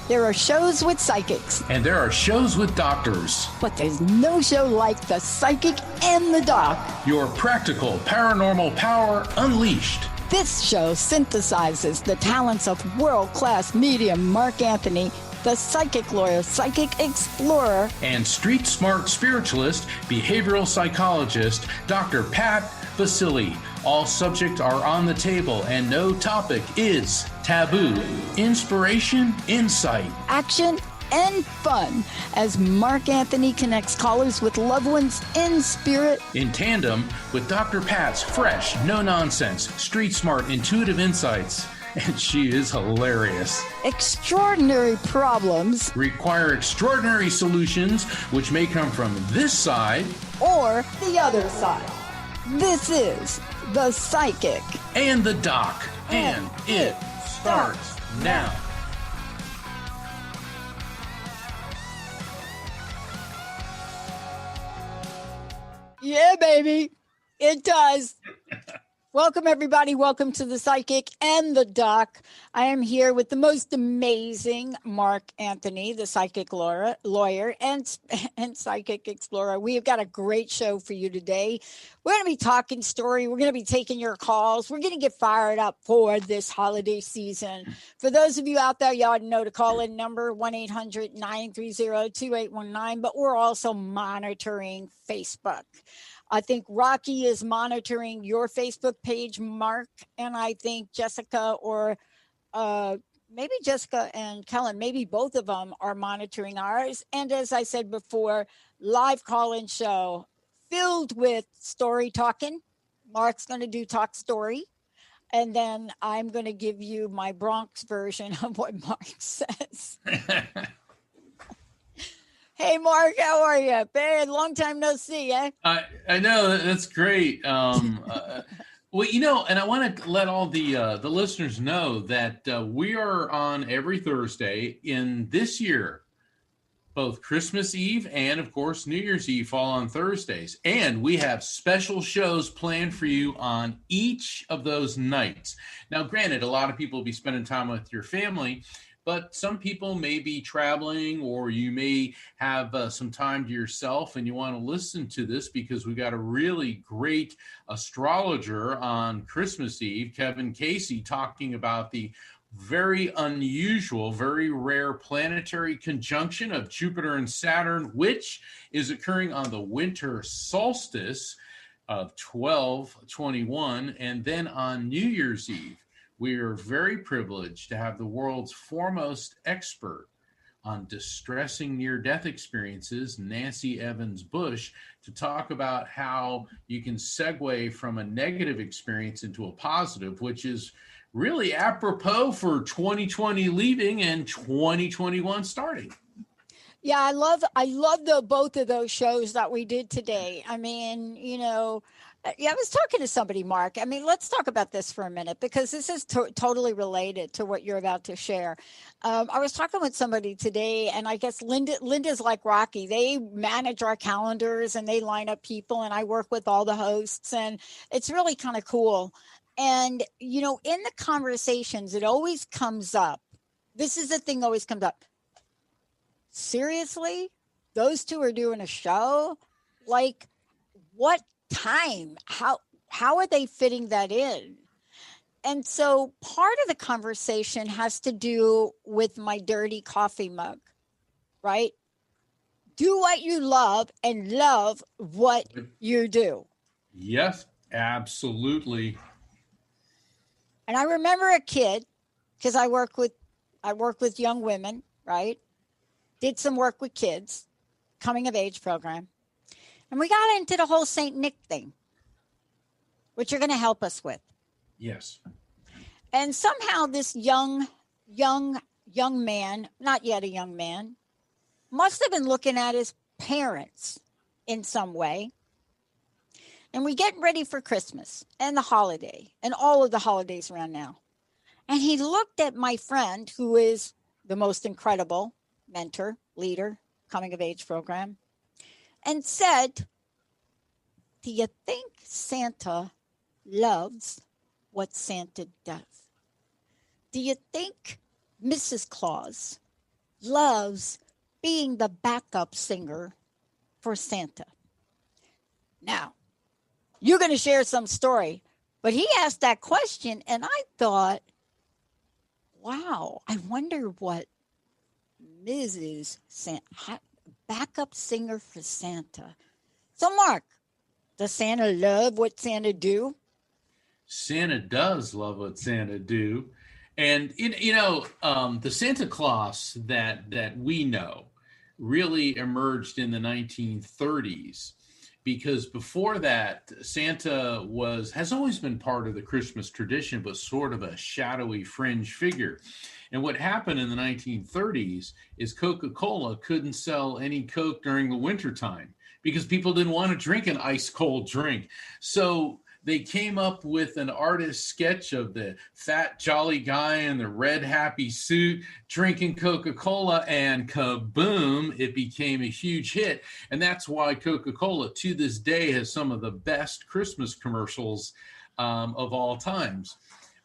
There are shows with psychics. And there are shows with doctors. But there's no show like The Psychic and the Doc. Your practical paranormal power unleashed. This show synthesizes the talents of world-class medium Mark Anthony, the psychic lawyer, psychic explorer, and street smart spiritualist, behavioral psychologist, Dr. Pat Vasili. All subjects are on the table and no topic is taboo. Inspiration, insight, action, and fun as Mark Anthony connects callers with loved ones in spirit. In tandem with Dr. Pat's fresh, no-nonsense, street smart, intuitive insights. And she is hilarious. Extraordinary problems require extraordinary solutions, which may come from this side or the other side. This is The Psychic and the Doc, and it starts now. Yeah, baby, it does. Welcome, everybody. Welcome to The Psychic and the Doc. I am here with the most amazing Mark Anthony, the psychic lawyer and psychic explorer. We have got a great show for you today. We're going to be talking story. We're going to be taking your calls. We're going to get fired up for this holiday season. For those of you out there, y'all know the call-in number, 1-800-930-2819, but we're also monitoring Facebook. I think Rocky is monitoring your Facebook page, Mark, and I think Jessica or maybe Jessica and Kellen, maybe both of them are monitoring ours. And as I said before, live call-in show filled with story talking. Mark's going to do talk story. And then I'm going to give you my Bronx version of what Mark says. Hey, Mark, how are you? Man, long time no see, eh? I know, that's great. Well, you know, and I want to let all the listeners know that we are on every Thursday in this year. Both Christmas Eve and, of course, New Year's Eve fall on Thursdays. And we have special shows planned for you on each of those nights. Now, granted, a lot of people will be spending time with your family, but some people may be traveling, or you may have some time to yourself and you want to listen to this because we got a really great astrologer on Christmas Eve, Kevin Casey, talking about the very unusual, very rare planetary conjunction of Jupiter and Saturn, which is occurring on the winter solstice of 12/21, and then on New Year's Eve. We are very privileged to have the world's foremost expert on distressing near-death experiences, Nancy Evans Bush, to talk about how you can segue from a negative experience into a positive, which is really apropos for 2020 leaving and 2021 starting. Yeah, I love both of those shows that we did today. I mean, you know, yeah, I was talking to somebody, Mark. I mean, let's talk about this for a minute because this is totally related to what you're about to share. I was talking with somebody today, and I guess Linda's like Rocky. They manage our calendars and they line up people, and I work with all the hosts, and it's really kind of cool. And, you know, in the conversations, it always comes up. This is the thing always comes up. Seriously? Those two are doing a show? Like, what time? How are they fitting that in? And so part of the conversation has to do with my dirty coffee mug, right? Do what you love and love what you do. Yes, absolutely. And I remember a kid, because I work with young women, right? Did some work with kids, coming of age program. And we got into the whole St. Nick thing, which you're going to help us with. Yes. And somehow this young man, not yet a young man, must have been looking at his parents in some way. And we get ready for Christmas and the holiday and all of the holidays around now. And he looked at my friend, who is the most incredible mentor, leader, coming of age program, and said, do you think Santa loves what Santa does? Do you think Mrs. Claus loves being the backup singer for Santa. Now, you're going to share some story, but he asked that question, and I thought, wow, I wonder what Mrs. Backup singer for Santa. So, Mark, does Santa love what Santa do? Santa does love what Santa do, and the Santa Claus that we know really emerged in the 1930s, because before that Santa was has always been part of the Christmas tradition, but sort of a shadowy fringe figure. And what happened in the 1930s is Coca-Cola couldn't sell any Coke during the wintertime because people didn't want to drink an ice cold drink. So they came up with an artist sketch of the fat, jolly guy in the red, happy suit drinking Coca-Cola, and kaboom, it became a huge hit. And that's why Coca-Cola, to this day, has some of the best Christmas commercials of all times.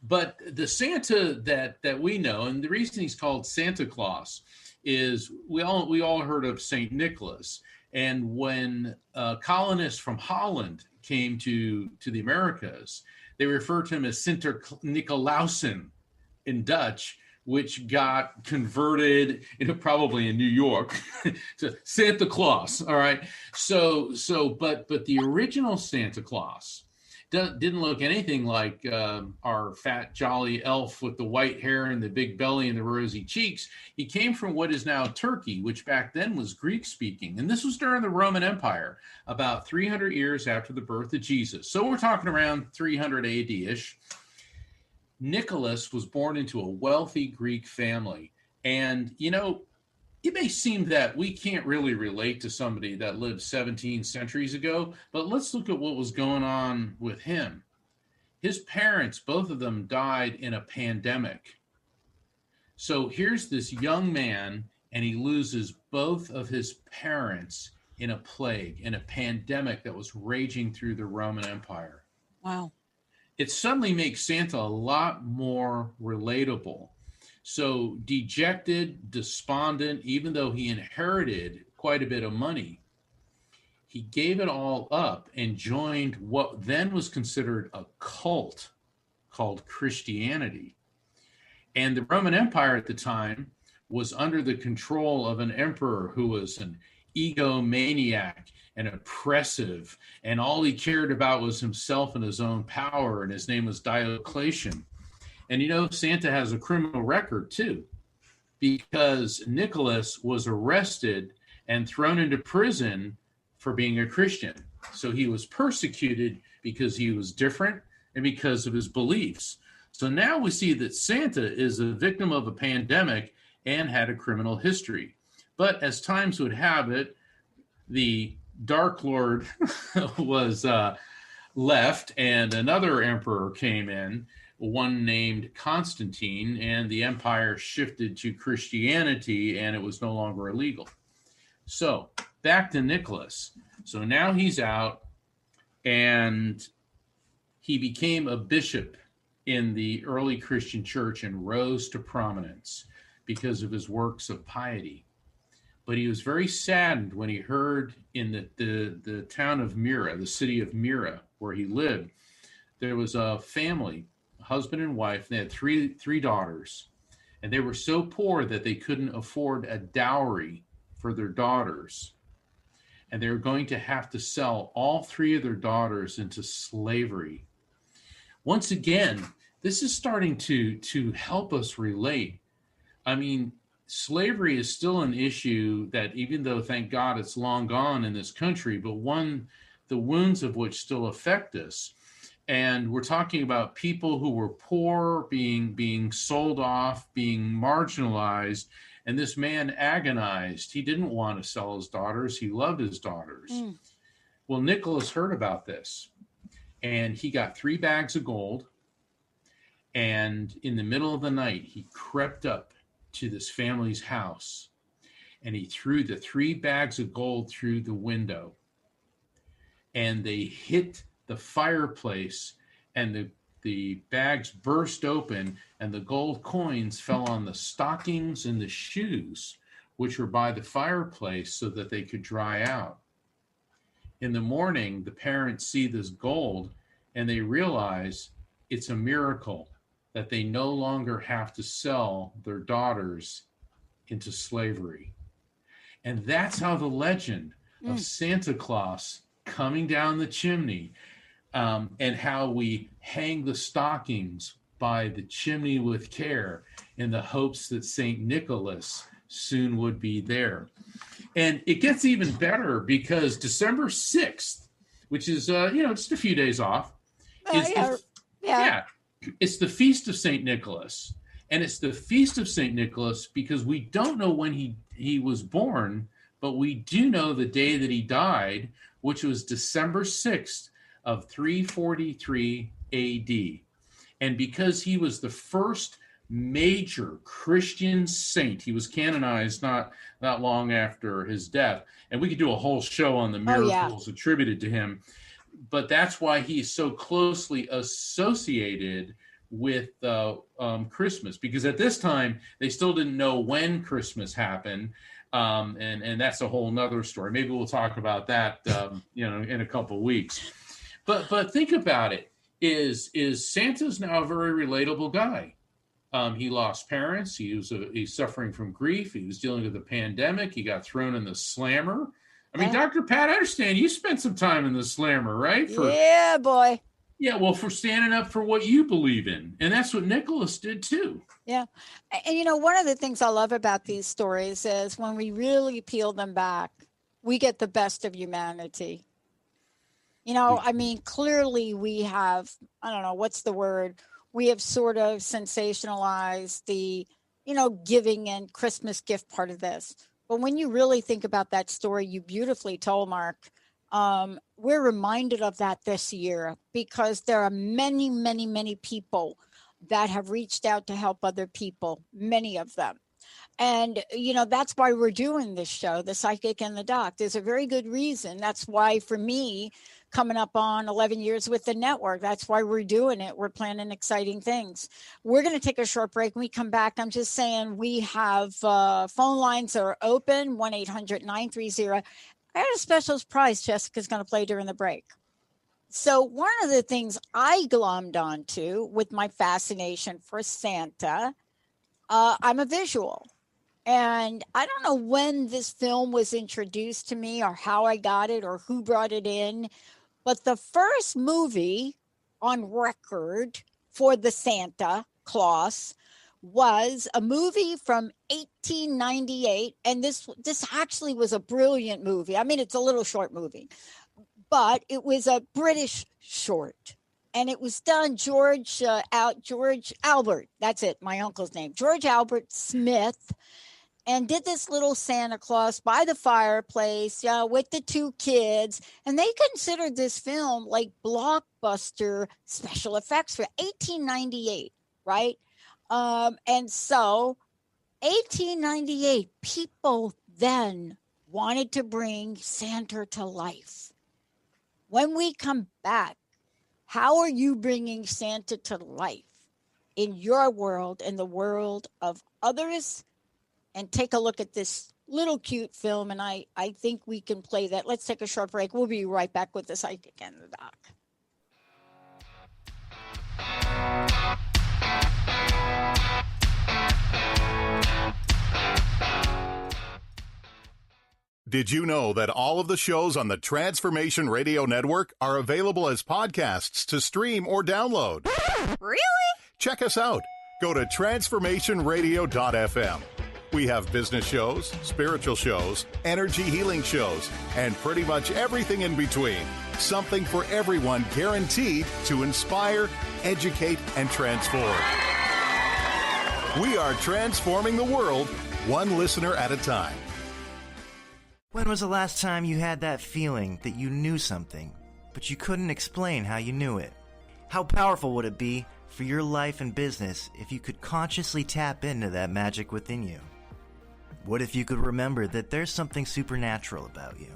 But the Santa that we know, and the reason he's called Santa Claus, is we all heard of Saint Nicholas. And when colonists from Holland came to the Americas, they referred to him as Sinter Nicolausen in Dutch, which got converted, probably in New York, to Santa Claus. All right. But the original Santa Claus didn't look anything like our fat, jolly elf with the white hair and the big belly and the rosy cheeks. He came from what is now Turkey, which back then was Greek-speaking. And this was during the Roman Empire, about 300 years after the birth of Jesus. So we're talking around 300 AD-ish. Nicholas was born into a wealthy Greek family. And, it may seem that we can't really relate to somebody that lived 17 centuries ago, but let's look at what was going on with him. His parents, both of them, died in a pandemic. So here's this young man, and he loses both of his parents in a plague, in a pandemic that was raging through the Roman Empire. Wow. It suddenly makes Santa a lot more relatable. So dejected, despondent, even though he inherited quite a bit of money, he gave it all up and joined what then was considered a cult called Christianity. And the Roman Empire at the time was under the control of an emperor who was an egomaniac and oppressive, and all he cared about was himself and his own power, and his name was Diocletian. And Santa has a criminal record too, because Nicholas was arrested and thrown into prison for being a Christian. So he was persecuted because he was different and because of his beliefs. So now we see that Santa is a victim of a pandemic and had a criminal history. But as times would have it, the Dark Lord was left, and another emperor came in, one named Constantine, and the empire shifted to Christianity, and it was no longer illegal. So back to Nicholas. So now he's out, and he became a bishop in the early Christian church and rose to prominence because of his works of piety. But he was very saddened when he heard in the town of Myra, the city of Myra, where he lived, there was a family, husband and wife. They had three daughters, and they were so poor that they couldn't afford a dowry for their daughters. And they were going to have to sell all three of their daughters into slavery. Once again, this is starting to help us relate. I mean, slavery is still an issue that, even though, thank God, it's long gone in this country, but one, the wounds of which still affect us. And we're talking about people who were poor, being sold off, being marginalized. And this man agonized. He didn't want to sell his daughters. He loved his daughters. Well, Nicholas heard about this, and he got 3 bags of gold. And in the middle of the night, he crept up to this family's house, and he threw the 3 bags of gold through the window, and they hit the fireplace, and the bags burst open, and the gold coins fell on the stockings and the shoes which were by the fireplace so that they could dry out. In the morning, the parents see this gold and they realize it's a miracle that they no longer have to sell their daughters into slavery. And that's how the legend of Santa Claus coming down the chimney, and how we hang the stockings by the chimney with care in the hopes that St. Nicholas soon would be there. And it gets even better because December 6th, which is, just a few days off, it's the Feast of St. Nicholas. And it's the Feast of St. Nicholas because we don't know when he was born, but we do know the day that he died, which was December 6th of 343 AD. And because he was the first major Christian saint, he was canonized not long after his death. And we could do a whole show on the miracles attributed to him. But that's why he's so closely associated with Christmas, because at this time they still didn't know when Christmas happened, and that's a whole nother story. Maybe we'll talk about that in a couple of weeks. But think about it: is Santa's now a very relatable guy? He lost parents. He's suffering from grief. He was dealing with a pandemic. He got thrown in the slammer. I mean, Dr. Pat, I understand you spent some time in the slammer, right? Yeah, boy. Yeah, well, for standing up for what you believe in. And that's what Nicholas did too. Yeah. And one of the things I love about these stories is when we really peel them back, we get the best of humanity. I mean, clearly we have, I don't know, what's the word? We have sort of sensationalized the, giving and Christmas gift part of this. But when you really think about that story you beautifully told, Mark, we're reminded of that this year because there are many, many, many people that have reached out to help other people, many of them. And, that's why we're doing this show, The Psychic and the Doc. There's a very good reason. That's why, for me, coming up on 11 years with the network, that's why we're doing it. We're planning exciting things. We're going to take a short break. When we come back, I'm just saying we have phone lines are open, 1-800-930. I got a special prize Jessica's going to play during the break. So one of the things I glommed onto with my fascination for Santa, I'm a visual. And I don't know when this film was introduced to me or how I got it or who brought it in, but the first movie on record for the Santa Claus was a movie from 1898. And this actually was a brilliant movie. I mean, it's a little short movie, but it was a British short. And it was done George Albert. That's it. My uncle's name, George Albert Smith. And did this little Santa Claus by the fireplace, with the two kids. And they considered this film like blockbuster special effects for 1898, right? And so 1898, people then wanted to bring Santa to life. When we come back, how are you bringing Santa to life in your world and the world of others? And take a look at this little cute film, and I think we can play that. Let's take a short break. We'll be right back with the Psychic and the Doc. Did you know that all of the shows on the Transformation Radio Network are available as podcasts to stream or download? Really? Check us out. Go to transformationradio.fm. We have business shows, spiritual shows, energy healing shows, and pretty much everything in between. Something for everyone, guaranteed to inspire, educate, and transform. We are transforming the world, one listener at a time. When was the last time you had that feeling that you knew something, but you couldn't explain how you knew it? How powerful would it be for your life and business if you could consciously tap into that magic within you? What if you could remember that there's something supernatural about you?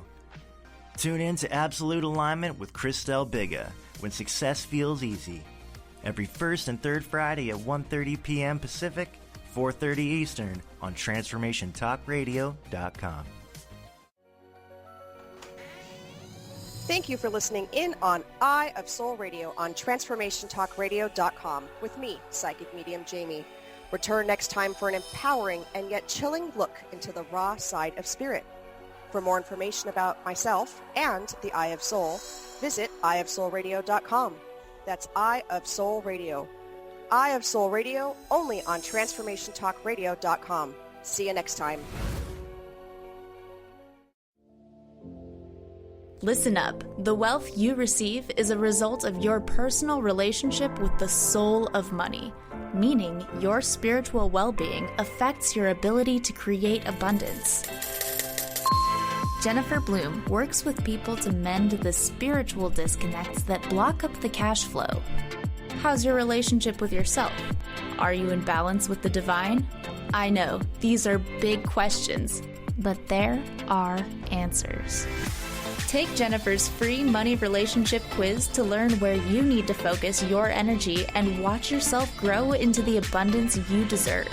Tune in to Absolute Alignment with Christelle Biga when success feels easy. Every first and third Friday at 1:30 p.m. Pacific, 4:30 Eastern on TransformationTalkRadio.com. Thank you for listening in on Eye of Soul Radio on TransformationTalkRadio.com with me, Psychic Medium Jamie. Return next time for an empowering and yet chilling look into the raw side of spirit. For more information about myself and the Eye of Soul, visit eyeofsoulradio.com. That's Eye of Soul Radio. Eye of Soul Radio only on TransformationTalkRadio.com. See you next time. Listen up. The wealth you receive is a result of your personal relationship with the soul of money, meaning your spiritual well-being affects your ability to create abundance. Jennifer Bloom works with people to mend the spiritual disconnects that block up the cash flow. How's your relationship with yourself? Are you in balance with the divine? I know, these are big questions, but there are answers. Take Jennifer's free money relationship quiz to learn where you need to focus your energy and watch yourself grow into the abundance you deserve.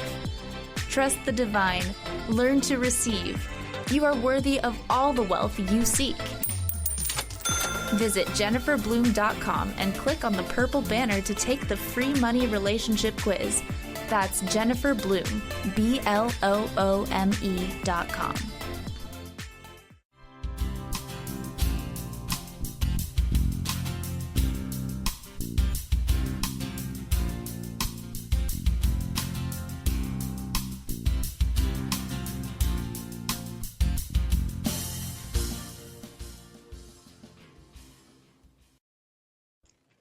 Trust the divine. Learn to receive. You are worthy of all the wealth you seek. Visit jenniferbloom.com and click on the purple banner to take the free money relationship quiz. That's Jennifer Bloom, BLOOME.com.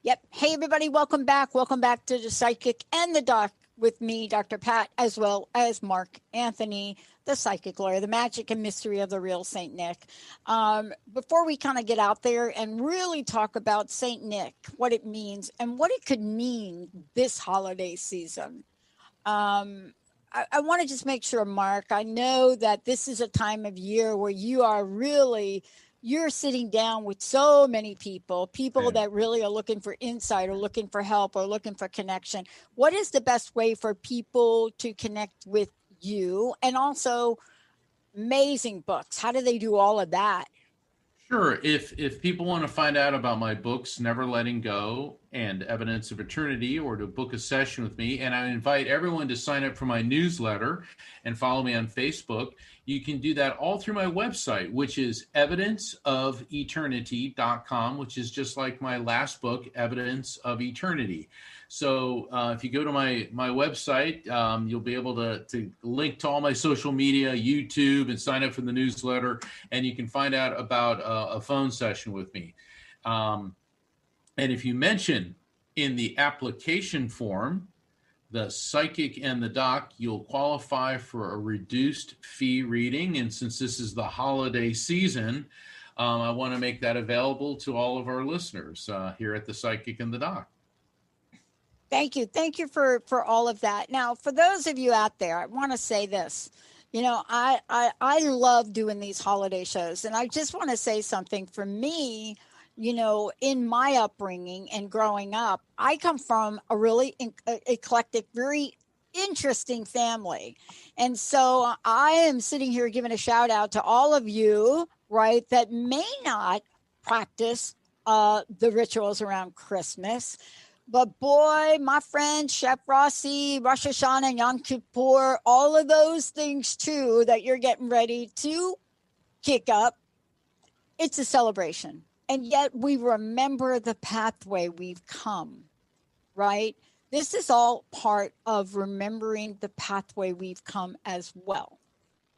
Yep. Hey, everybody. Welcome back. Welcome back to the Psychic and the Doc with me, Dr. Pat, as well as Mark Anthony, the psychic lawyer, the magic and mystery of the real Saint Nick. Before we kind of get out there and really talk about Saint Nick, what it means and what it could mean this holiday season, I want to just make sure, Mark, I know that this is a time of year where you're sitting down with so many people that really are looking for insight or looking for help or looking for connection. What is the best way for people to connect with you? And also amazing books. How do they do all of that? Sure. If people want to find out about my books, Never Letting Go and Evidence of Eternity, or to book a session with me, and I invite everyone to sign up for my newsletter and follow me on Facebook, you can do that all through my website, which is evidenceofeternity.com, which is just like my last book, Evidence of Eternity. So if you go to my website, you'll be able to link to all my social media, YouTube, and sign up for the newsletter, and you can find out about a phone session with me. And if you mention in the application form, the Psychic and the Doc, you'll qualify for a reduced fee reading. And since this is the holiday season, I want to make that available to all of our listeners here at the Psychic and the Doc. Thank you. Thank you for all of that. Now, for those of you out there, I want to say this. You know, I love doing these holiday shows. And I just want to say something. For me, you know, in my upbringing and growing up, I come from a really eclectic, very interesting family. And so I am sitting here giving a shout out to all of you, right, that may not practice the rituals around Christmas. But boy, my friend, Chef Rossi, Rosh Hashanah, and Yom Kippur, all of those things too that you're getting ready to kick up, it's a celebration. And yet we remember the pathway we've come, right? This is all part of remembering the pathway we've come as well.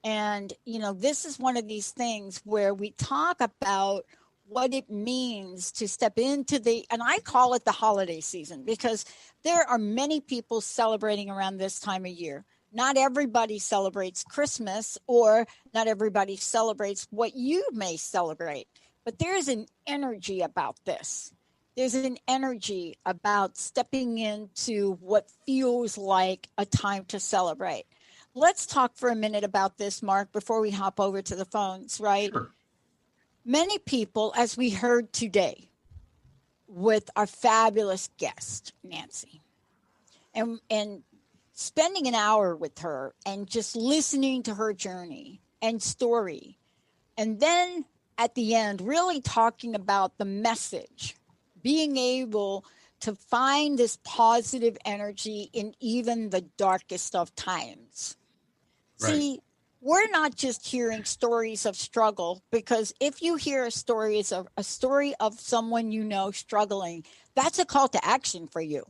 And, you know, this is one of these things where we talk about what it means to step into and I call it the holiday season, because there are many people celebrating around this time of year. Not everybody celebrates Christmas, or not everybody celebrates what you may celebrate, but there's an energy about this. There's an energy about stepping into what feels like a time to celebrate. Let's talk for a minute about this, Mark, before we hop over to the phones, right? Sure. Many people, as we heard today with our fabulous guest, Nancy, and spending an hour with her and just listening to her journey and story. And then at the end, really talking about the message, being able to find this positive energy in even the darkest of times. Right. See, we're not just hearing stories of struggle, because if you hear a story of someone you know struggling, that's a call to action for you.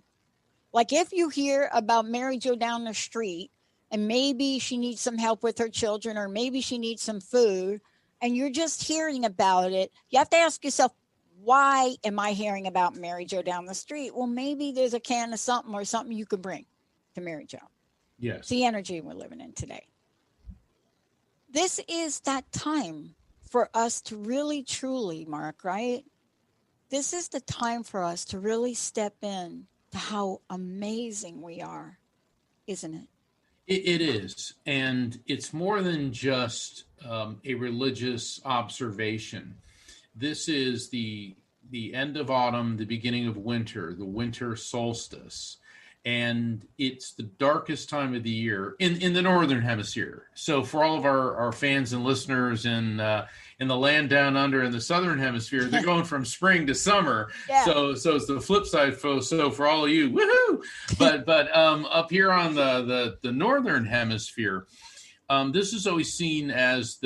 Like if you hear about Mary Jo down the street and maybe she needs some help with her children, or maybe she needs some food, and you're just hearing about it, you have to ask yourself, why am I hearing about Mary Jo down the street? Well, maybe there's a can of something or something you could bring to Mary Jo. Yes. It's the energy we're living in today. This is that time for us to really, truly, Mark, right? This is the time for us to really step in to how amazing we are, isn't it? It is. And it's more than just a religious observation. This is the end of autumn, the beginning of winter, the winter solstice. And it's the darkest time of the year in the northern hemisphere. So for all of our fans and listeners in the land down under in the southern hemisphere, they're going from spring to summer. Yeah. So it's the flip side. So for all of you, woohoo! But up here on the northern hemisphere, this is always seen as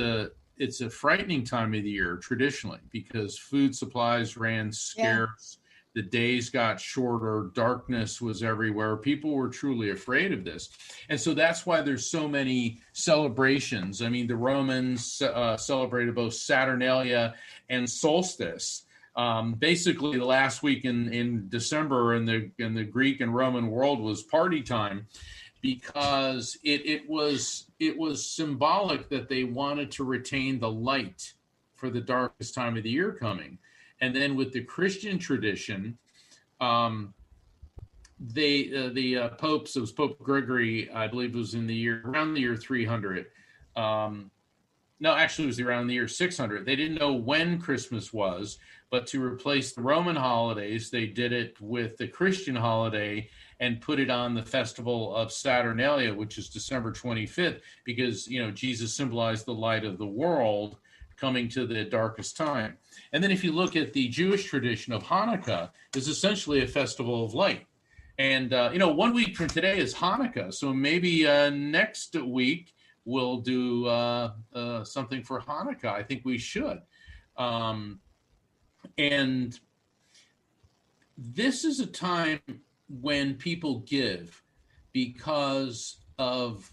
it's a frightening time of the year traditionally, because food supplies ran scarce. Yeah. The days got shorter. Darkness was everywhere. People were truly afraid of this. And so that's why there's so many celebrations. I mean, the Romans celebrated both Saturnalia and solstice. Basically, the last week in December in the Greek and Roman world was party time, because it was symbolic that they wanted to retain the light for the darkest time of the year coming. And then with the Christian tradition, the popes, it was Pope Gregory, I believe it was around the year 300. No, actually it was around the year 600. They didn't know when Christmas was, but to replace the Roman holidays, they did it with the Christian holiday and put it on the festival of Saturnalia, which is December 25th, because, Jesus symbolized the light of the world coming to the darkest time. And then if you look at the Jewish tradition of Hanukkah, it's essentially a festival of light. And, 1 week from today is Hanukkah. So maybe next week we'll do something for Hanukkah. I think we should. And this is a time when people give because of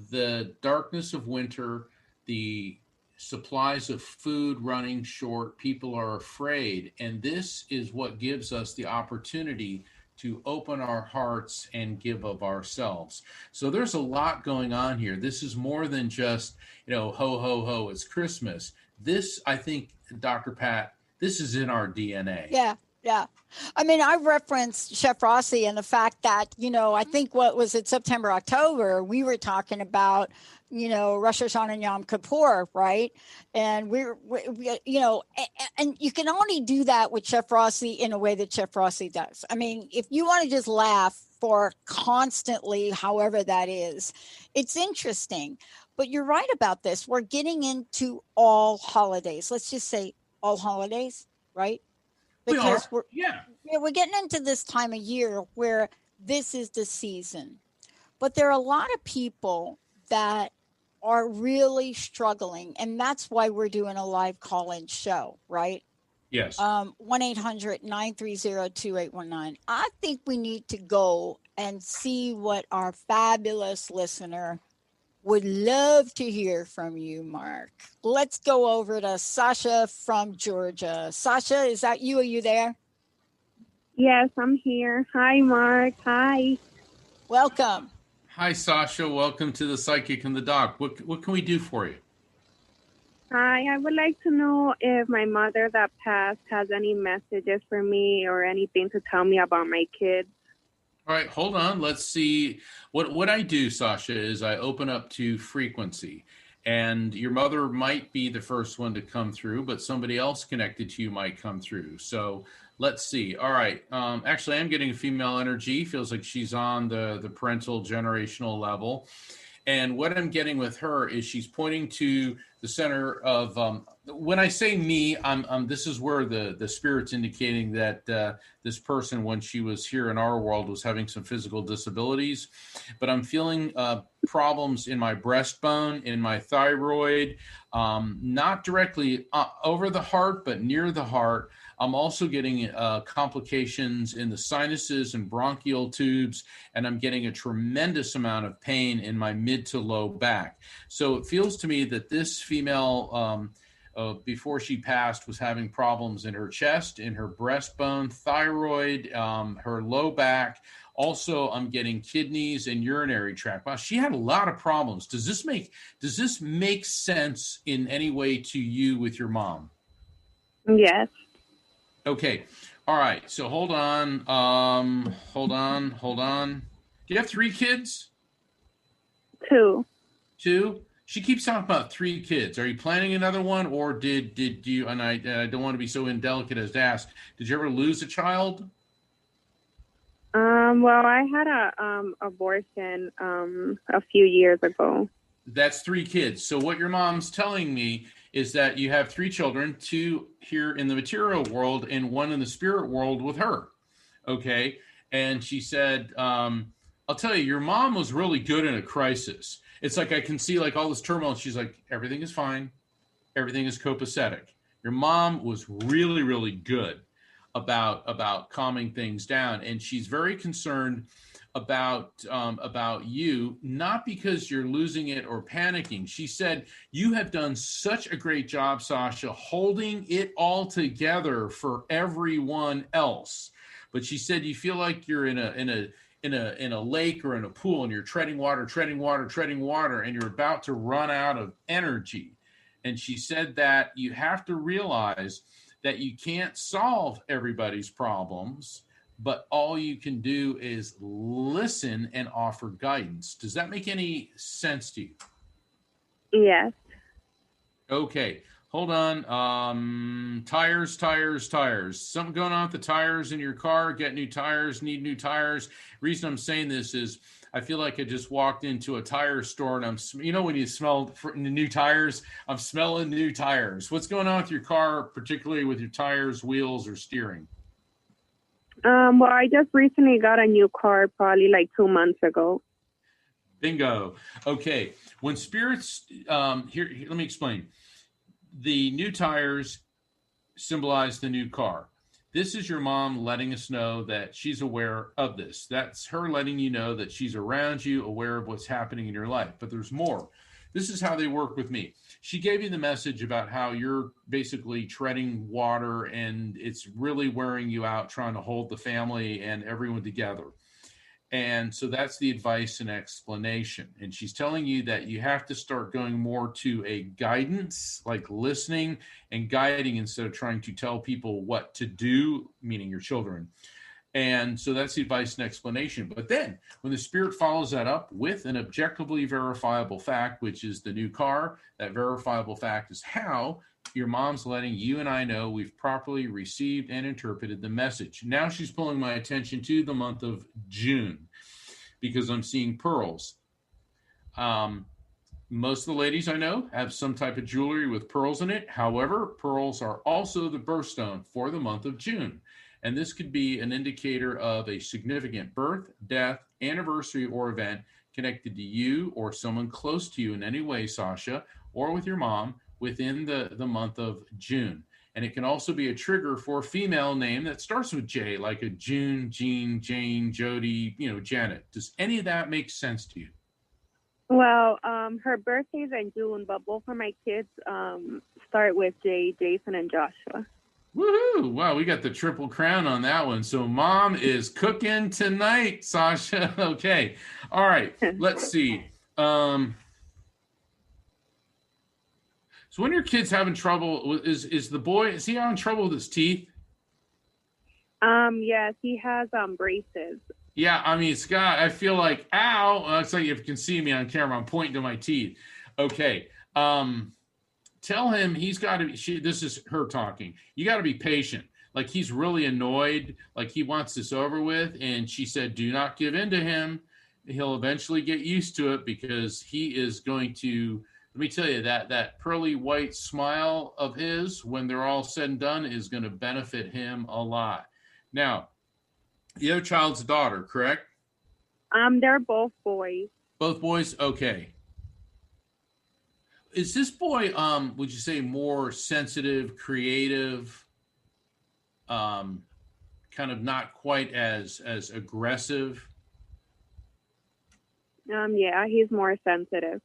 the darkness of winter, the supplies of food running short. People are afraid. And this is what gives us the opportunity to open our hearts and give of ourselves. So there's a lot going on here. This is more than just, ho, ho, ho, it's Christmas. This, I think, Dr. Pat, this is in our DNA. Yeah. Yeah. I mean, I referenced Chef Rossi and the fact that, I think what was it, September, October, we were talking about, Rosh Hashanah and Yom Kippur, right? And we and you can only do that with Chef Rossi in a way that Chef Rossi does. I mean, if you want to just laugh for constantly, however that is, it's interesting. But you're right about this. We're getting into all holidays. Let's just say all holidays, right? Because we're getting into this time of year where this is the season. But there are a lot of people that are really struggling, and that's why we're doing a live call-in show, right? Yes. 1-800-930-2819. I think we need to go and see what our fabulous listener would love to hear from you, Mark. Let's go over to Sasha from Georgia. Sasha, is that you? Are you there? Yes, I'm here. Hi, Mark. Hi. Welcome. Hi, Sasha. Welcome to the Psychic and the Doc. What can we do for you? Hi, I would like to know if my mother that passed has any messages for me or anything to tell me about my kids. All right, hold on. Let's see. What I do, Sasha, is I open up to frequency. And your mother might be the first one to come through, but somebody else connected to you might come through. So let's see. All right. Actually, I'm getting a female energy. Feels like she's on the parental generational level. And what I'm getting with her is she's pointing to the center of, when I say me, this is where the spirit's indicating that this person, when she was here in our world, was having some physical disabilities. But I'm feeling problems in my breastbone, in my thyroid, not directly over the heart, but near the heart. I'm also getting complications in the sinuses and bronchial tubes, and I'm getting a tremendous amount of pain in my mid to low back. So it feels to me that this female, before she passed, was having problems in her chest, in her breastbone, thyroid, her low back. Also, I'm getting kidneys and urinary tract. Wow, she had a lot of problems. Does this make sense in any way to you with your mom? Yes. Okay. All right. So hold on. Hold on. Do you have 3 kids? 2. 2? She keeps talking about 3 kids. Are you planning another one, or did you? And I don't want to be so indelicate as to ask. Did you ever lose a child? Well, I had a abortion a few years ago. That's 3 kids. So what your mom's telling me is that you have 3 children, 2 here in the material world and 1 in the spirit world with her. Okay. And she said, I'll tell you, your mom was really good in a crisis. It's like I can see like all this turmoil. And she's like, everything is fine. Everything is copacetic. Your mom was really, really good about calming things down. And she's very concerned about you, not because you're losing it or panicking. She said, you have done such a great job, Sasha, holding it all together for everyone else. But she said, you feel like you're in a lake or in a pool, and you're treading water, and you're about to run out of energy. And she said that you have to realize that you can't solve everybody's problems, but all you can do is listen and offer guidance. Does that make any sense to you? Yes. Okay, hold on. Tires. Something going on with the tires in your car. Get new tires, need new tires. Reason I'm saying this is I feel like I just walked into a tire store and when you smell new tires, I'm smelling new tires. What's going on with your car, particularly with your tires, wheels, or steering? Well, I just recently got a new car, probably like 2 months ago. Bingo. Okay. When spirits, here, let me explain. The new tires symbolize the new car. This is your mom letting us know that she's aware of this. That's her letting you know that she's around you, aware of what's happening in your life. But there's more. This is how they work with me. She gave you the message about how you're basically treading water and it's really wearing you out trying to hold the family and everyone together. And so that's the advice and explanation. And she's telling you that you have to start going more to a guidance, like listening and guiding instead of trying to tell people what to do, meaning your children. And so that's the advice and explanation. But then when the spirit follows that up with an objectively verifiable fact, which is the new car, that verifiable fact is how your mom's letting you and I know we've properly received and interpreted the message. Now she's pulling my attention to the month of June because I'm seeing pearls. Most of the ladies I know have some type of jewelry with pearls in it. However, pearls are also the birthstone for the month of June. And this could be an indicator of a significant birth, death, anniversary, or event connected to you or someone close to you in any way, Sasha, or with your mom within the month of June. And it can also be a trigger for a female name that starts with J, like a June, Jean, Jane, Jody, Janet. Does any of that make sense to you? Well, her birthday's in June, but both of my kids start with J, Jason and Joshua. Woohoo! Wow, we got the triple crown on that one. So mom is cooking tonight, Sasha. Okay. All right. Let's see. So when your kid's having trouble, is the boy, is he having trouble with his teeth? Yes, he has braces. Yeah, I mean, Scott, I feel like, ow. It's like if you can see me on camera, I'm pointing to my teeth. Okay. Tell him he's got to be, this is her talking. You got to be patient. Like he's really annoyed, like he wants this over with. And she said, do not give in to him. He'll eventually get used to it because he is going to, let me tell you, that pearly white smile of his, when they're all said and done, is going to benefit him a lot. Now, the other child's a daughter, correct? They're both boys. Both boys? Okay. Is this boy, would you say, more sensitive, creative, kind of not quite as aggressive? Yeah, he's more sensitive.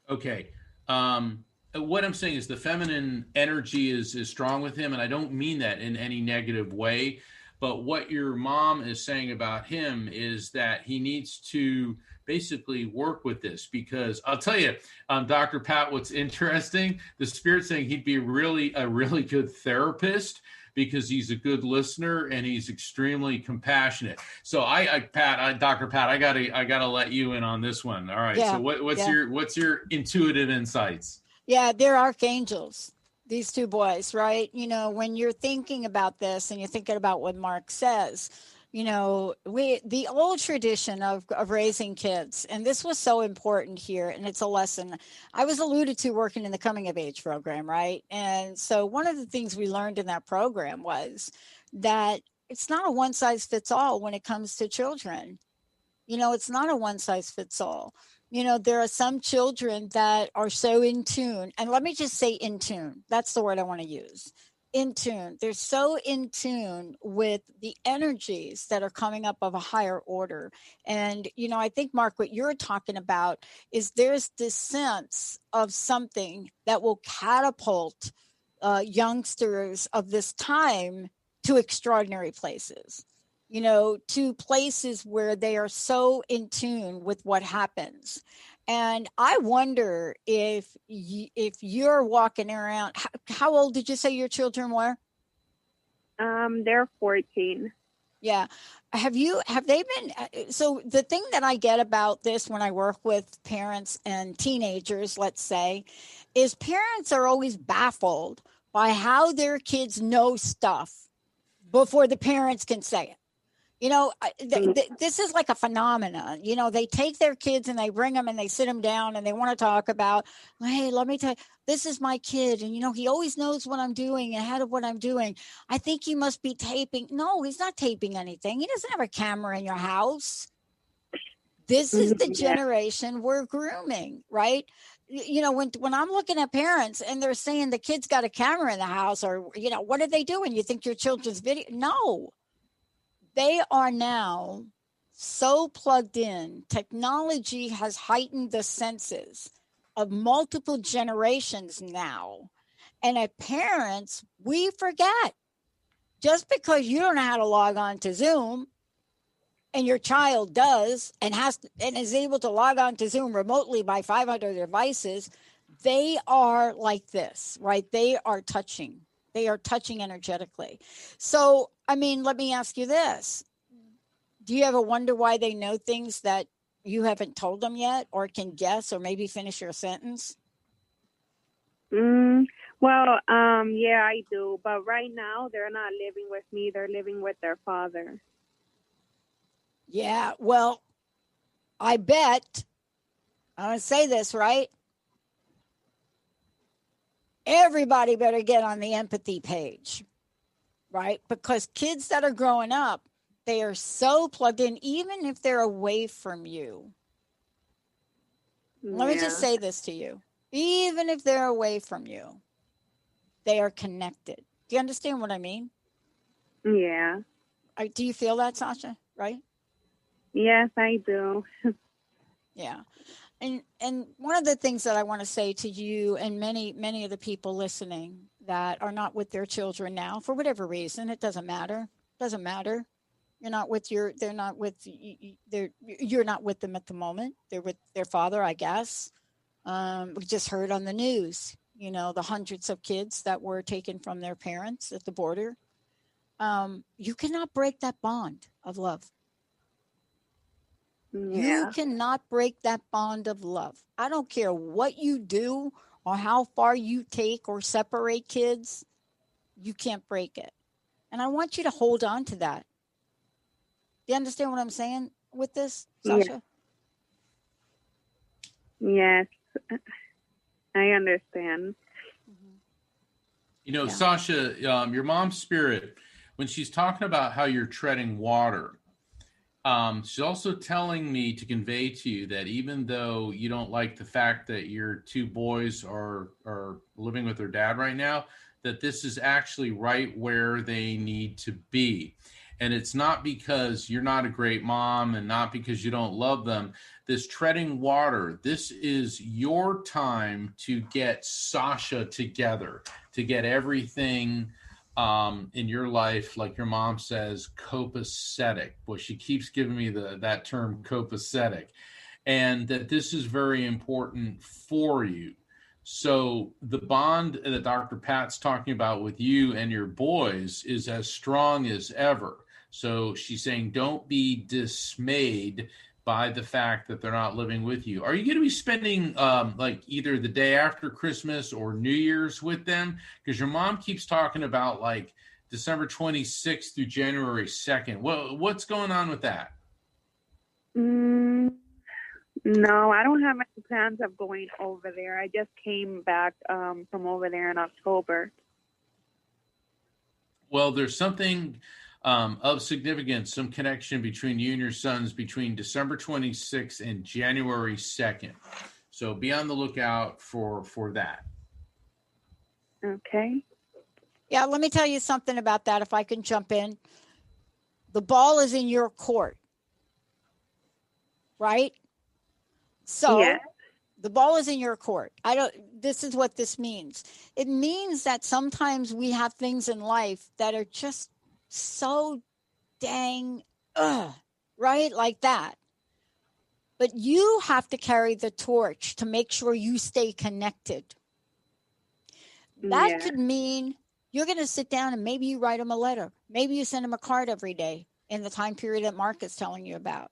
Okay. What I'm saying is the feminine energy is strong with him, and I don't mean that in any negative way. But what your mom is saying about him is that he needs to basically work with this, because I'll tell you, Dr. Pat, what's interesting, the spirit's saying he'd be a really good therapist because he's a good listener and he's extremely compassionate. So Dr. Pat, I gotta let you in on this one. All right. Yeah, so what's your intuitive insights? Yeah, they're archangels, these two boys, right? You know, when you're thinking about this and you're thinking about what Mark says, you know, the old tradition of raising kids, and this was so important here, and it's a lesson I was alluded to working in the coming of age program, right? And so one of the things we learned in that program was that it's not a one size fits all when it comes to children. You know, it's not a one size fits all. You know, there are some children that are so in tune, and let me just say in tune. That's the word I want to use. In tune. They're so in tune with the energies that are coming up of a higher order. And, you know, I think, Mark, what you're talking about is there's this sense of something that will catapult youngsters of this time to extraordinary places, you know, to places where they are so in tune with what happens. And I wonder if you're walking around, how old did you say your children were? They're 14. Yeah. Have they been, so the thing that I get about this when I work with parents and teenagers, let's say, is parents are always baffled by how their kids know stuff before the parents can say it. You know, this is like a phenomenon. You know, they take their kids and they bring them and they sit them down and they want to talk about, hey, let me tell you, this is my kid. And, you know, he always knows what I'm doing, ahead of what I'm doing. I think he must be taping. No, he's not taping anything. He doesn't have a camera in your house. This is the generation we're grooming, right? You know, when I'm looking at parents and they're saying the kid's got a camera in the house, or, you know, what are they doing? You think your children's video? No. They are now so plugged in. Technology has heightened the senses of multiple generations now. And as parents, we forget. Just because you don't know how to log on to Zoom and your child does and is able to log on to Zoom remotely by 500 devices, they are like this, right? They are touching energetically. So, I mean, let me ask you this. Do you ever wonder why they know things that you haven't told them yet, or can guess, or maybe finish your sentence? Well, yeah, I do. But right now, they're not living with me. They're living with their father. Yeah, well, I bet, I'm going to say this, right? Everybody better get on the empathy page, right? Because kids that are growing up, they are so plugged in, even if they're away from you. Let me just say this to you. Even if they're away from you, they are connected. Do you understand what I mean? Yeah. Do you feel that, Sasha? Right? Yes, I do. Yeah. And one of the things that I want to say to you and many of the people listening that are not with their children now, for whatever reason, it doesn't matter. Doesn't matter. You're not with you're not with them at the moment. They're with their father, I guess. We just heard on the news, you know, the hundreds of kids that were taken from their parents at the border. You cannot break that bond of love. Yeah. You cannot break that bond of love. I don't care what you do or how far you take or separate kids, you can't break it. And I want you to hold on to that. Do you understand what I'm saying with this, Sasha? Yes, I understand. You know, Sasha, your mom's spirit, when she's talking about how you're treading water, she's also telling me to convey to you that even though you don't like the fact that your two boys are living with their dad right now, that this is actually right where they need to be. And it's not because you're not a great mom and not because you don't love them. This treading water, this is your time to get Sasha together, to get everything in your life, like your mom says, copacetic. Well, she keeps giving me that term copacetic, and that this is very important for you. So the bond that Dr. Pat's talking about with you and your boys is as strong as ever. So she's saying, don't be dismayed by the fact that they're not living with you. Are you going to be spending like either the day after Christmas or New Year's with them? Because your mom keeps talking about like December 26th through January 2nd. What's going on with that? No, I don't have any plans of going over there. I just came back from over there in October. Well, there's something of significance, some connection between you and your sons between December 26th and January 2nd. So be on the lookout for that. Okay. Yeah, let me tell you something about that if I can jump in. The ball is in your court, right? So yeah. The ball is in your court. This is what this means. It means that sometimes we have things in life that are just so dang, right? Like that. But you have to carry the torch to make sure you stay connected. That could mean you're going to sit down and maybe you write them a letter. Maybe you send them a card every day in the time period that Mark is telling you about.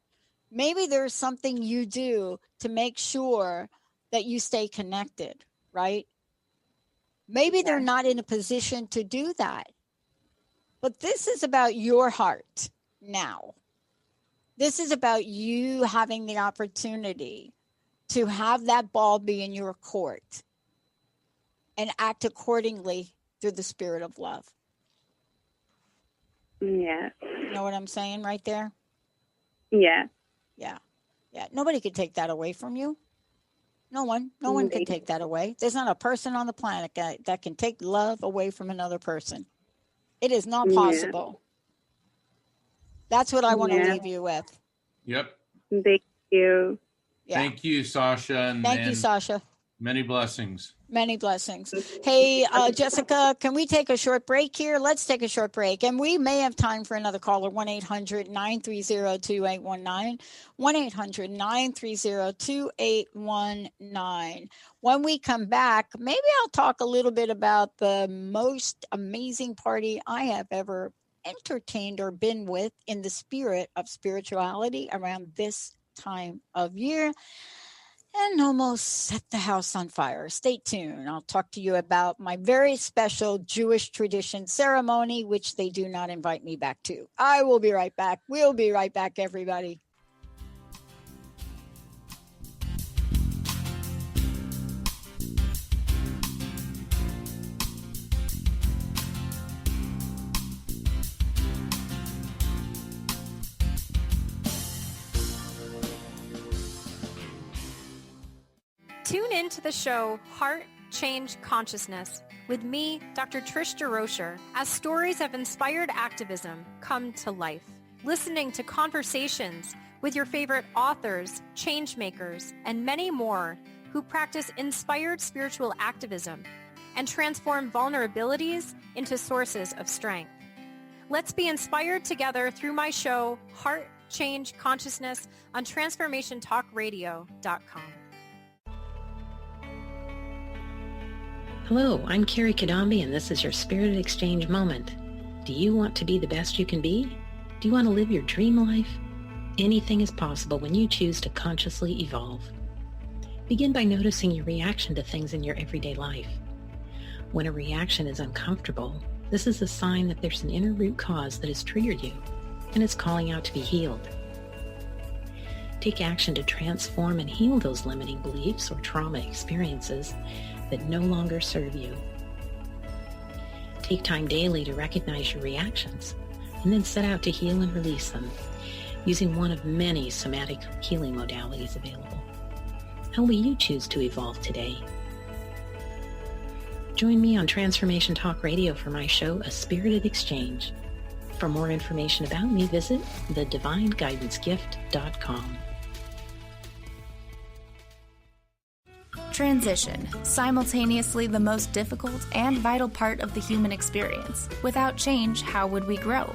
Maybe there's something you do to make sure that you stay connected, right? Maybe they're not in a position to do that. But this is about your heart now. This is about you having the opportunity to have that ball be in your court and act accordingly through the spirit of love. Yeah. You know what I'm saying right there? Yeah. Yeah. Yeah. Nobody could take that away from you. No one can take that away. There's not a person on the planet that can take love away from another person. It is not possible. That's what I want to leave you with. Yep. Thank you. Yeah. Thank you, Sasha. Thank you, Sasha. Many blessings. Many blessings. Hey, Jessica, can we take a short break here? Let's take a short break. And we may have time for another caller, 1-800-930-2819, 1-800-930-2819. When we come back, maybe I'll talk a little bit about the most amazing party I have ever entertained or been with in the spirit of spirituality around this time of year. And almost set the house on fire. Stay tuned. I'll talk to you about my very special Jewish tradition ceremony, which they do not invite me back to. I will be right back. We'll be right back, everybody. Tune in to the show Heart Change Consciousness with me, Dr. Trish DeRocher, as stories of inspired activism come to life. Listening to conversations with your favorite authors, change makers, and many more who practice inspired spiritual activism and transform vulnerabilities into sources of strength. Let's be inspired together through my show Heart Change Consciousness on TransformationTalkRadio.com. Hello, I'm Carrie Kadambi, and this is your Spirit Exchange Moment. Do you want to be the best you can be? Do you want to live your dream life? Anything is possible when you choose to consciously evolve. Begin by noticing your reaction to things in your everyday life. When a reaction is uncomfortable, this is a sign that there's an inner root cause that has triggered you, and it's calling out to be healed. Take action to transform and heal those limiting beliefs or trauma experiences that no longer serve you. Take time daily to recognize your reactions, and then set out to heal and release them using one of many somatic healing modalities available. How will you choose to evolve today? Join me on Transformation Talk Radio for my show, A Spirited Exchange. For more information about me, visit thedivineguidancegift.com. Transition, simultaneously the most difficult and vital part of the human experience. Without change, how would we grow?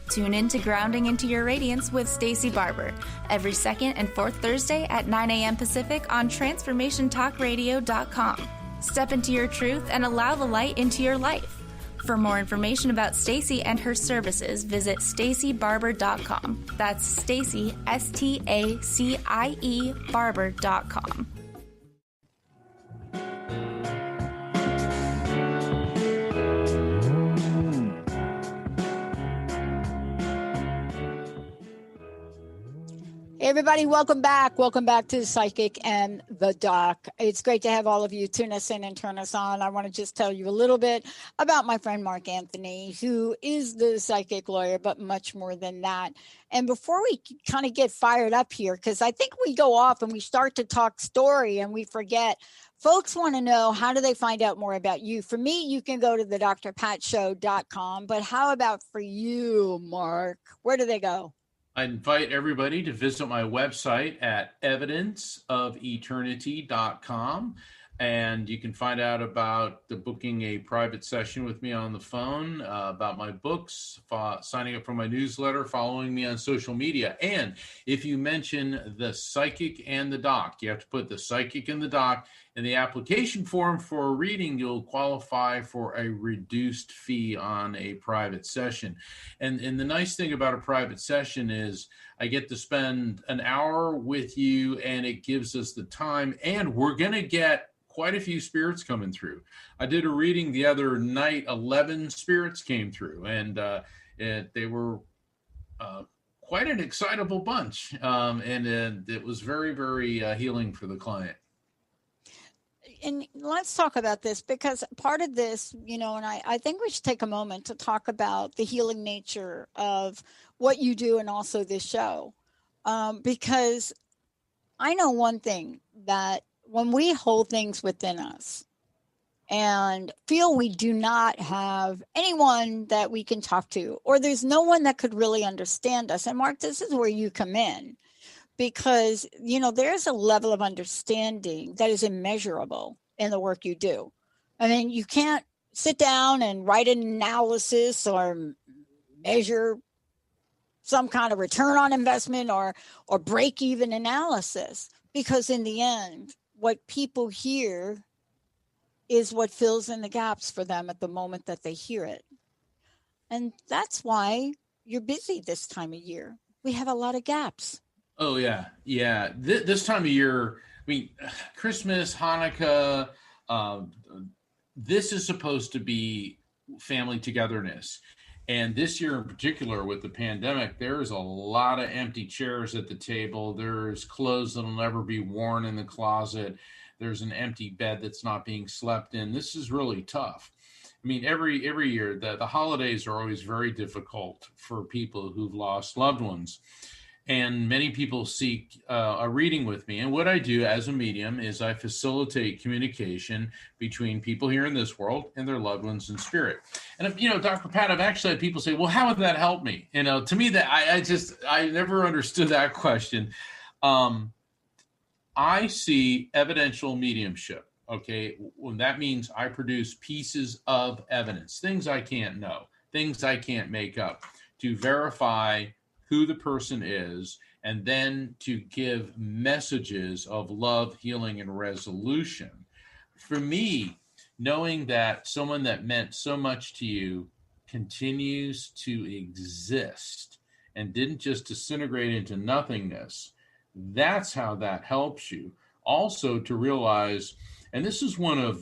Tune in to Grounding into Your Radiance with Stacey Barber every second and fourth Thursday at 9 a.m. Pacific on TransformationTalkRadio.com. Step into your truth and allow the light into your life. For more information about Stacey and her services, visit StaceyBarber.com. That's Stacey, STACIE, Barber.com. Hey everybody, welcome back. Welcome back to Psychic and the Doc. It's great to have all of you tune us in and turn us on. I want to just tell you a little bit about my friend Mark Anthony, who is the psychic lawyer, but much more than that. And before we kind of get fired up here, because I think we go off and we start to talk story and we forget, folks want to know, how do they find out more about you? For me, you can go to the drpatshow.com, but how about for you, Mark? Where do they go? I invite everybody to visit my website at evidenceofeternity.com, and you can find out about the booking a private session with me on the phone, about my books, signing up for my newsletter, following me on social media. And if you mention the Psychic and the Doc, you have to put the Psychic and the Doc in the application form for a reading. You'll qualify for a reduced fee on a private session. And the nice thing about a private session is I get to spend an hour with you, and it gives us the time, and we're going to get quite a few spirits coming through. I did a reading the other night, 11 spirits came through, and they were quite an excitable bunch, and it was very, very healing for the client. And let's talk about this, because part of this, and I think we should take a moment to talk about the healing nature of what you do and also this show. Because I know one thing, that when we hold things within us and feel we do not have anyone that we can talk to, or there's no one that could really understand us. And Mark, this is where you come in, because, there's a level of understanding that is immeasurable in the work you do. I mean, you can't sit down and write an analysis or measure some kind of return on investment or break even analysis, because in the end, what people hear is what fills in the gaps for them at the moment that they hear it. And that's why you're busy this time of year. We have a lot of gaps. Oh, yeah. Yeah. This time of year, Christmas, Hanukkah, this is supposed to be family togetherness. And this year in particular, with the pandemic, there's a lot of empty chairs at the table. There's clothes that'll never be worn in the closet. There's an empty bed that's not being slept in. This is really tough. Every year, the holidays are always very difficult for people who've lost loved ones. And many people seek a reading with me. And what I do as a medium is I facilitate communication between people here in this world and their loved ones in spirit. And, Dr. Pat, I've actually had people say, well, how would that help me? To me, that I never understood that question. I see evidential mediumship. Okay. Well, that means I produce pieces of evidence, things I can't know, things I can't make up, to verify who the person is, and then to give messages of love, healing, and resolution. For me, knowing that someone that meant so much to you continues to exist and didn't just disintegrate into nothingness, that's how that helps you. also to realize, and this is one of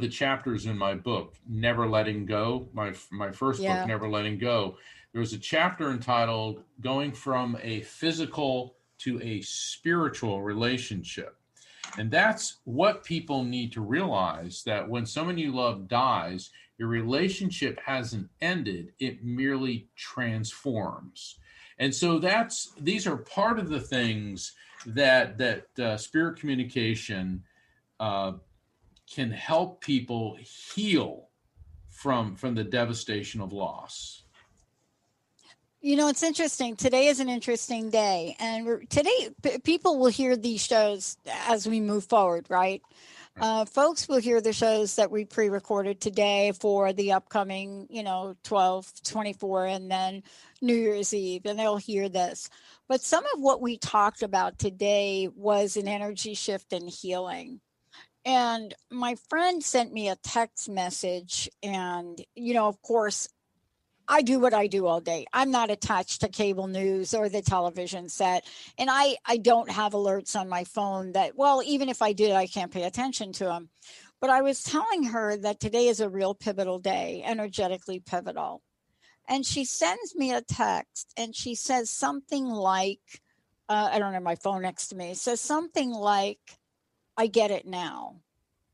the chapters in my book, Never Letting Go, my first book, Never Letting Go. There was a chapter entitled Going from a Physical to a Spiritual Relationship. And that's what people need to realize, that when someone you love dies, your relationship hasn't ended, it merely transforms. And so these are part of the things that spirit communication can help people heal from the devastation of loss. You know, it's interesting. Today is an interesting day. And today, people will hear these shows as we move forward, right? Folks will hear the shows that we pre-recorded today for the upcoming, 12, 24, and then New Year's Eve, and they'll hear this. But some of what we talked about today was an energy shift and healing. And my friend sent me a text message, and, of course, I do what I do all day. I'm not attached to cable news or the television set. And I don't have alerts on my phone that, well, even if I did, I can't pay attention to them. But I was telling her that today is a real pivotal day, energetically pivotal. And she sends me a text and she says something like, I don't have my phone next to me. It says something like, I get it now.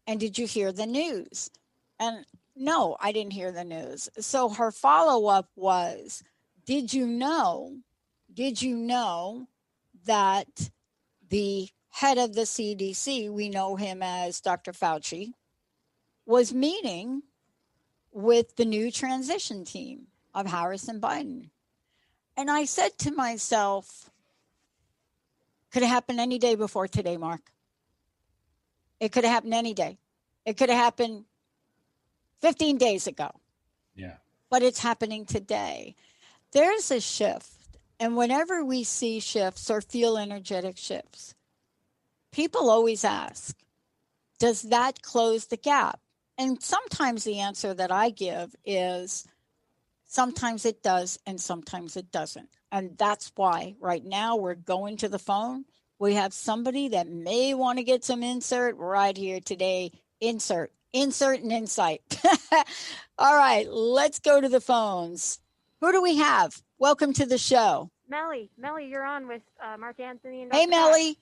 And did you hear the news? And no, I didn't hear the news. So her follow-up was, did you know that the head of the CDC, we know him as Dr. Fauci, was meeting with the new transition team of Harris and Biden? And I said to myself, could have happened any day before today, Mark. It could have happened any day. It could have happened 15 days ago. Yeah. But it's happening today. There's a shift. And whenever we see shifts or feel energetic shifts, people always ask, does that close the gap? And sometimes the answer that I give is sometimes it does and sometimes it doesn't. And that's why right now we're going to the phone. We have somebody that may want to get some insert right here today. Insert and insight. All right, let's go to the phones. Who do we have? Welcome to the show. Melly, you're on with Mark Anthony and Dr. Hey, Melly.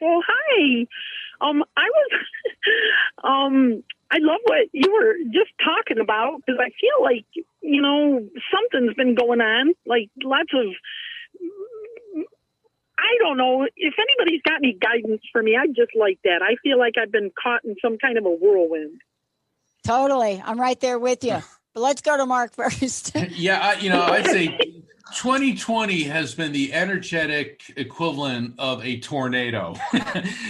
Oh, hi. I was, I love what you were just talking about, because I feel like, something's been going on, like lots of, I don't know if anybody's got any guidance for me. I just like that. I feel like I've been caught in some kind of a whirlwind. Totally. I'm right there with you. But let's go to Mark first. Yeah, I'd say 2020 has been the energetic equivalent of a tornado.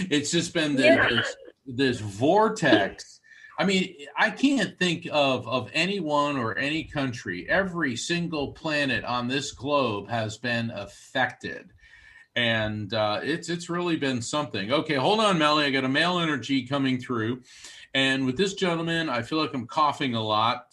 It's just been this vortex. I mean, I can't think of anyone or any country. Every single planet on this globe has been affected. And it's really been something. Okay, hold on, Melly. I got a male energy coming through. And with this gentleman, I feel like I'm coughing a lot.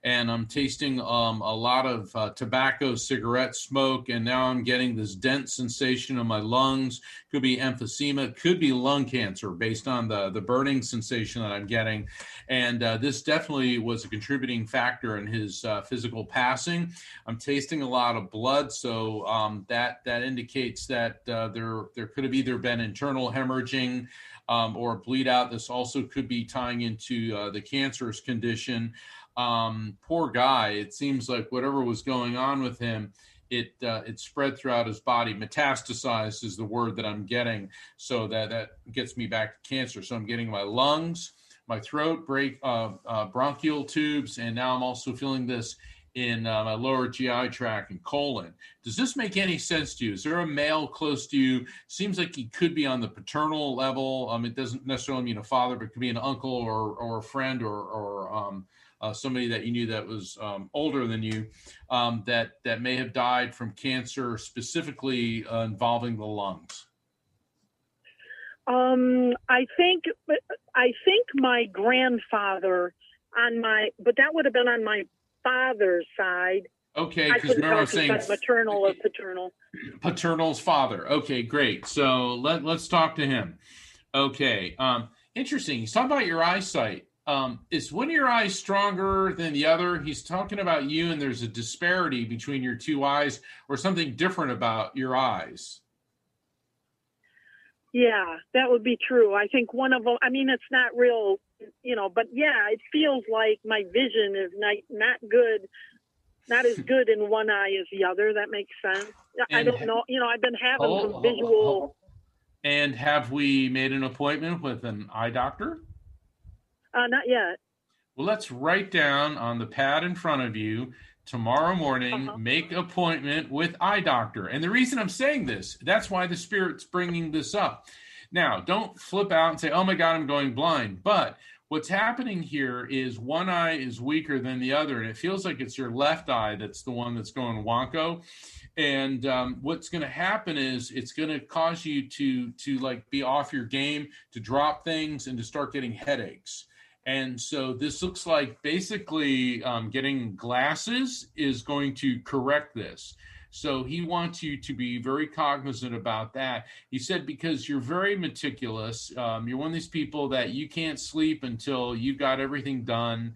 And I'm tasting a lot of tobacco, cigarette smoke. And now I'm getting this dense sensation in my lungs. Could be emphysema, could be lung cancer based on the burning sensation that I'm getting. And this definitely was a contributing factor in his physical passing. I'm tasting a lot of blood. So that indicates that there could have either been internal hemorrhaging or bleed out. This also could be tying into the cancerous condition. Poor guy. It seems like whatever was going on with him, it spread throughout his body. Metastasized is the word that I'm getting. So that gets me back to cancer. So I'm getting my lungs, my throat, bronchial tubes, and now I'm also feeling this in my lower GI tract and colon. Does this make any sense to you? Is there a male close to you? Seems like he could be on the paternal level. It doesn't necessarily mean a father, but it could be an uncle or a friend or somebody that you knew that was older than you that may have died from cancer, specifically involving the lungs. I think my grandfather but that would have been on my father's side. Okay, I because couldn't remember tell I'm if he saying said maternal or paternal. paternal's father. Okay, great. So let's talk to him. Okay, interesting. He's talking about your eyesight. Is one of your eyes stronger than the other? He's talking about you, and there's a disparity between your two eyes, or something different about your eyes. Yeah, that would be true. I think one of them, I mean, it's not real, but yeah, it feels like my vision is not good, not as good in one eye as the other. That makes sense. I don't know. I've been having some visual. And have we made an appointment with an eye doctor? Not yet. Well, let's write down on the pad in front of you tomorrow morning, make appointment with eye doctor. And the reason I'm saying this, that's why the Spirit's bringing this up. Now, don't flip out and say, oh my God, I'm going blind. But what's happening here is one eye is weaker than the other, and it feels like it's your left eye that's the one that's going wonko. And what's going to happen is it's going to cause you to like be off your game, to drop things, and to start getting headaches. And so this looks like basically getting glasses is going to correct this. So he wants you to be very cognizant about that. He said, because you're very meticulous, you're one of these people that you can't sleep until you got everything done.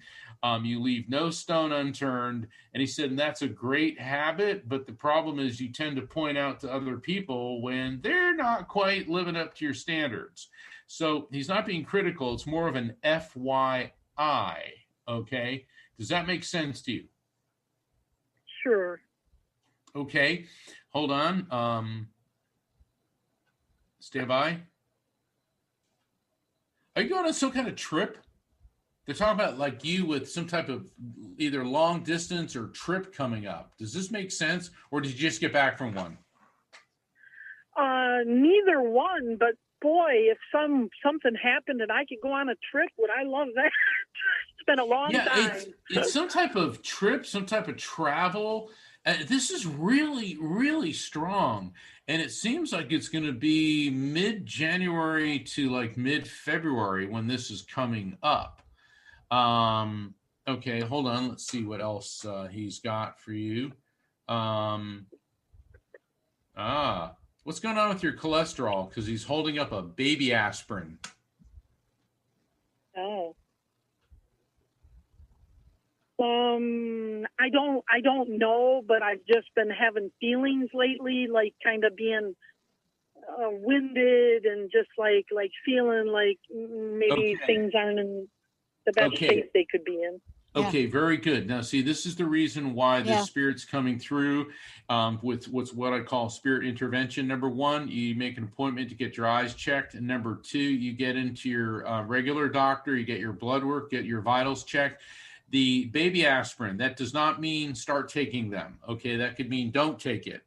You leave no stone unturned. And he said, and that's a great habit. But the problem is you tend to point out to other people when they're not quite living up to your standards. So he's not being critical. It's more of an FYI. Okay. Does that make sense to you? Sure. Okay. Hold on. Stand by. Are you going on some kind of trip? They're talking about like you with some type of either long distance or trip coming up. Does this make sense? Or did you just get back from one? Neither one, but boy, if something happened and I could go on a trip, would I love that? It's been a long time. It's some type of trip, some type of travel. This is really, really strong. And it seems like it's going to be mid-January to like mid-February when this is coming up. Okay, hold on. Let's see what else he's got for you. What's going on with your cholesterol? Because he's holding up a baby aspirin. Oh. I don't know, but I've just been having feelings lately, like kind of being winded and just like feeling like maybe things aren't in the best shape they could be in. Okay, very good. Now, see, this is the reason why the Spirit's coming through with what I call spirit intervention. Number one, you make an appointment to get your eyes checked. And number two, you get into your regular doctor, you get your blood work, get your vitals checked. The baby aspirin, that does not mean start taking them. Okay, that could mean don't take it.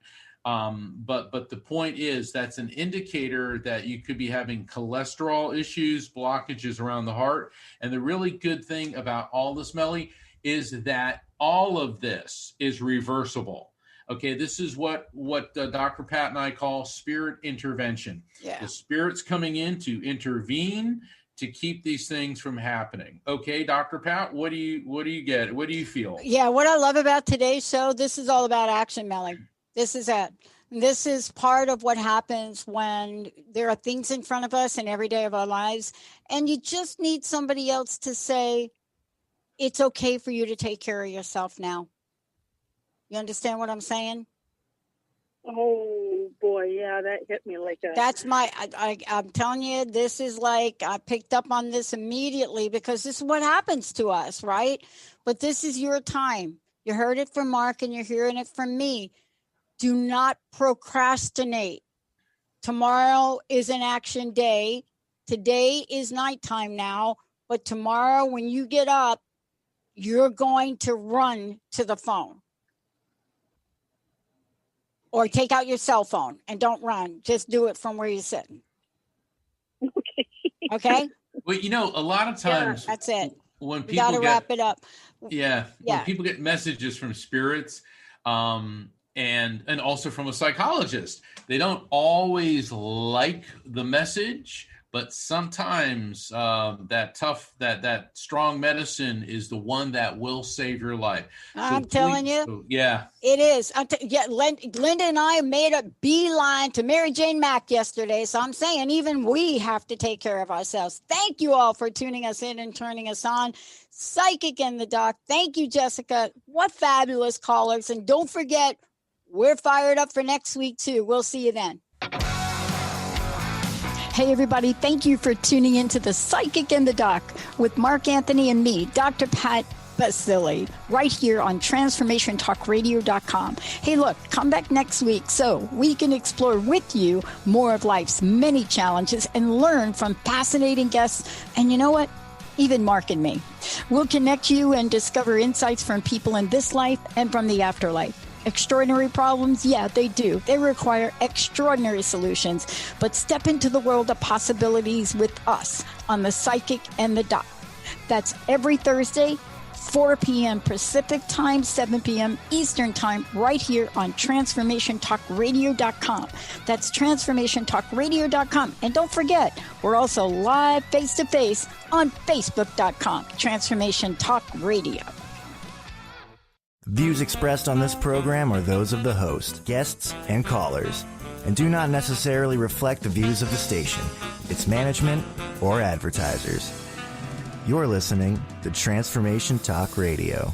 But the point is that's an indicator that you could be having cholesterol issues, blockages around the heart. And the really good thing about all this, Melly, is that all of this is reversible. Okay, this is what Dr. Pat and I call spirit intervention. Yeah. The Spirit's coming in to intervene to keep these things from happening. Okay, Dr. Pat, what do you get? What do you feel? Yeah, what I love about today's show, this is all about action, Melly. This is it. This is part of what happens when there are things in front of us in every day of our lives, and you just need somebody else to say, it's okay for you to take care of yourself now. You understand what I'm saying? Oh boy, yeah, that hit me like that. That's I'm telling you, this is like, I picked up on this immediately because this is what happens to us, right? But this is your time. You heard it from Mark and you're hearing it from me. Do not procrastinate. Tomorrow is an action day. Today is nighttime now, but tomorrow when you get up, you're going to run to the phone. Or take out your cell phone and don't run. Just do it from where you're sitting. Okay? Well, a lot of times that's it. When people got to wrap it up. Yeah. When people get messages from spirits, and also from a psychologist, they don't always like the message, but sometimes that strong medicine is the one that will save your life. I'm telling you. Yeah. It is. Linda and I made a beeline to Mary Jane Mack yesterday. So I'm saying even we have to take care of ourselves. Thank you all for tuning us in and turning us on. Psychic in the Doc. Thank you, Jessica. What fabulous callers. And don't forget, we're fired up for next week, too. We'll see you then. Hey, everybody. Thank you for tuning into the Psychic in the Doc with Mark Anthony and me, Dr. Pat Basile, right here on TransformationTalkRadio.com. Hey, look, come back next week so we can explore with you more of life's many challenges and learn from fascinating guests. And you know what? Even Mark and me. We'll connect you and discover insights from people in this life and from the afterlife. Extraordinary problems? Yeah, they do. They require extraordinary solutions. But step into the world of possibilities with us on the Psychic and the Doc. That's every Thursday, 4 p.m. Pacific Time, 7 p.m. Eastern Time, right here on TransformationTalkRadio.com. That's TransformationTalkRadio.com. And don't forget, we're also live face-to-face on Facebook.com, Transformation Talk Radio. Views expressed on this program are those of the host, guests, and callers, and do not necessarily reflect the views of the station, its management, or advertisers. You're listening to Transformation Talk Radio.